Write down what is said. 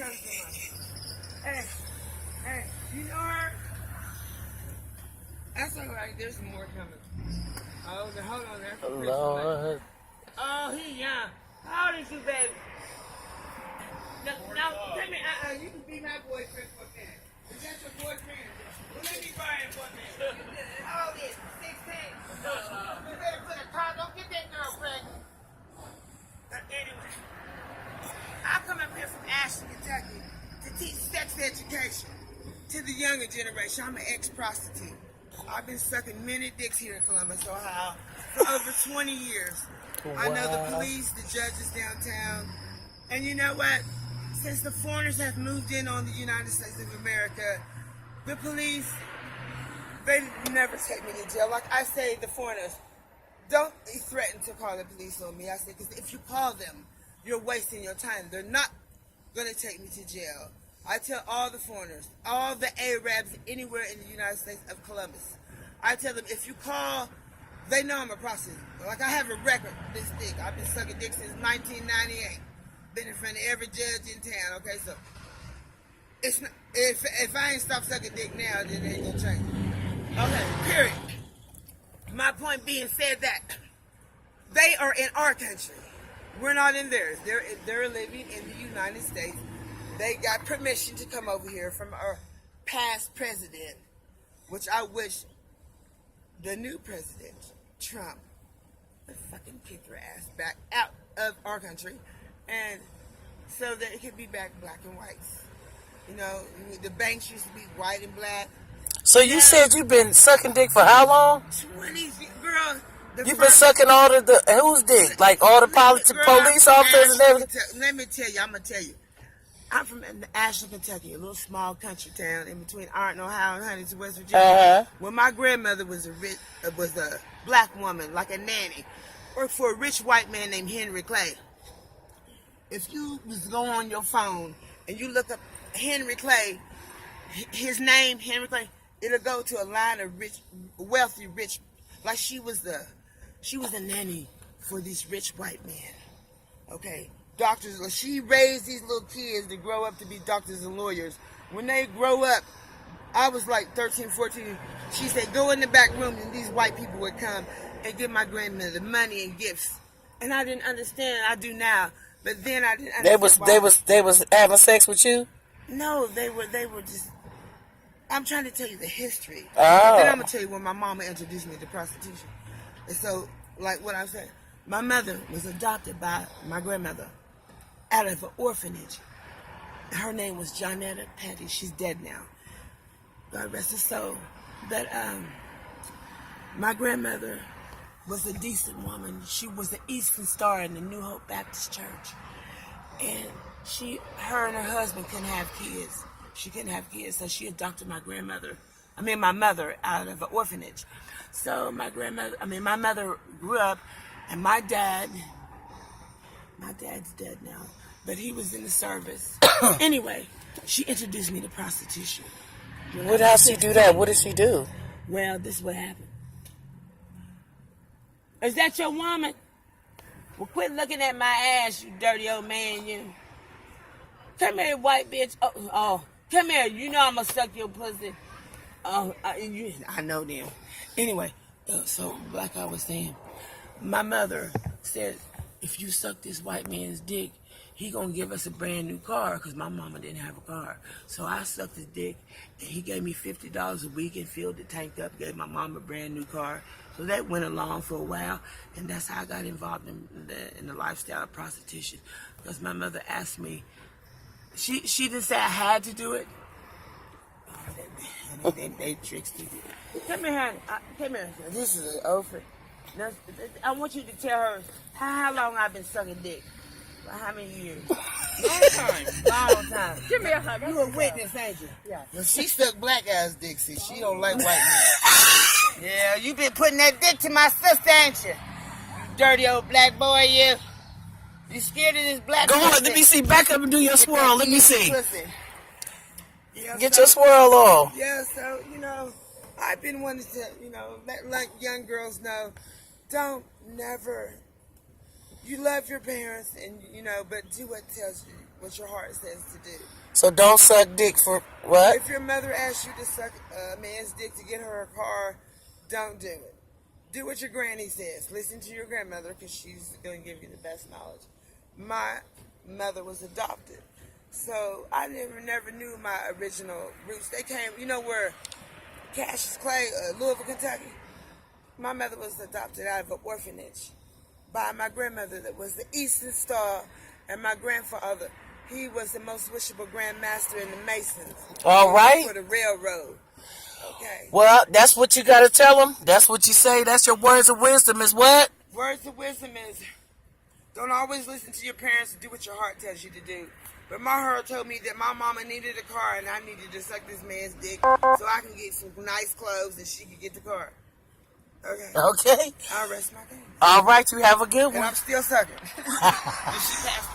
tell her something. Hey, you know her? That's all right. There's some more coming. Oh, hold on there. Lord. Oh, he young. How old is you, baby? No, tell me, you can be my boyfriend for a minute. Is that your boyfriend? Well, let me buy him for a minute. How old is he? 16? You better put a car. Don't get that girl pregnant. Anyway, I come up here from Ashland, Kentucky to teach sex education to the younger generation. I'm an ex-prostitute. I've been sucking many dicks here in Columbus, Ohio for over 20 years. Wow. I know the police, the judges downtown. And you know what? Since the foreigners have moved in on the United States of America, the police, they never take me to jail. Like I say, the foreigners, don't threaten to call the police on me. I say, because if you call them, you're wasting your time. They're not going to take me to jail. I tell all the foreigners, all the Arabs anywhere in the United States of Columbus, I tell them, if you call, they know I'm a prostitute. Like I have a record this thick. I've been sucking dick since 1998. Been in front of every judge in town. Okay, so it's not, if I ain't stopped sucking dick now, then it ain't gonna change. Okay, period. My point being said that they are in our country. We're not in theirs. They're living in the United States. They got permission to come over here from our past president, which I wish the new president, Trump, would fucking kick their ass back out of our country, and so that it could be back black and white. You know, the banks used to be white and black. So you said you've been sucking dick for how long? 20, girl. You've been sucking all the who's dick? Like all the police officers and everything? Let me tell you, I'm going to tell you. I'm from Ashland, Kentucky, a little small country town in between Arlington, Ohio, and Huntington, West Virginia. Uh-huh. When my grandmother was a black woman, like a nanny, worked for a rich white man named Henry Clay. If you was go on your phone and you look up Henry Clay, his name, Henry Clay, it'll go to a line of wealthy rich, like she was a nanny for these rich white men. Okay. Doctors, she raised these little kids to grow up to be doctors and lawyers. When they grow up, I was like 13, 14. She said, go in the back room, and these white people would come and give my grandmother money and gifts. And I didn't understand. I do now, but then I didn't understand. They was having sex with you? No, they were just. I'm trying to tell you the history. Oh. And then I'm gonna tell you when my mama introduced me to prostitution. And so, like what I said, my mother was adopted by my grandmother out of an orphanage. Her name was Johnetta Petty. She's dead now. God rest her soul. But my grandmother was a decent woman. She was the Eastern Star in the New Hope Baptist Church. And her and her husband couldn't have kids. She couldn't have kids, so she adopted my mother out of an orphanage. So my mother grew up, and my dad's dead now, but he was in the service. Anyway, she introduced me to prostitution. What else she do that? What did she do? Well, this is what happened. Is that your woman? Well, quit looking at my ass, you dirty old man, you. Come here, white bitch. Oh, come here. You know I'm gonna suck your pussy. I know them. Anyway, so like I was saying, my mother said, if you suck this white man's dick, he gonna give us a brand new car, because my mama didn't have a car. So I sucked his dick, and he gave me $50 a week and filled the tank up, gave my mom a brand new car. So that went along for a while, and that's how I got involved in the lifestyle of prostitution. Because my mother asked me, she didn't say I had to do it. They tricked me. Come here, honey. Come here. This is an offer. I want you to tell her how long I've been sucking dick. For how many years? Long time. Long time. Come here, honey. You a witness, ain't you? Yeah. Well, she suck black ass dick, see. She don't like white men. Yeah, you been putting that dick to my sister, ain't you? You dirty old black boy, you. You scared of this black Go on, let me see. Back up and do your swirl. Let me see. Get your swirl on. Yeah, so, I've been wanting to, let young girls know, you love your parents, and, but do what tells what your heart says to do. So don't suck dick for what? If your mother asks you to suck a man's dick to get her a car, don't do it. Do what your granny says. Listen to your grandmother because she's going to give you the best knowledge. My mother was adopted, so I never knew my original roots. They came, you know where Cassius Clay, Louisville, Kentucky? My mother was adopted out of an orphanage by my grandmother that was the Eastern Star, and my grandfather, he was the most wishable grandmaster in the Masons. All right. For the railroad. Okay. Well, that's what you gotta tell them. That's what you say. That's your words of wisdom is what? Words of wisdom is, don't always listen to your parents and do what your heart tells you to do. But my heart told me that my mama needed a car and I needed to suck this man's dick so I can get some nice clothes and she could get the car. Okay. Okay. I'll rest my case. All right, you have a good And one. I'm still sucking. And she passed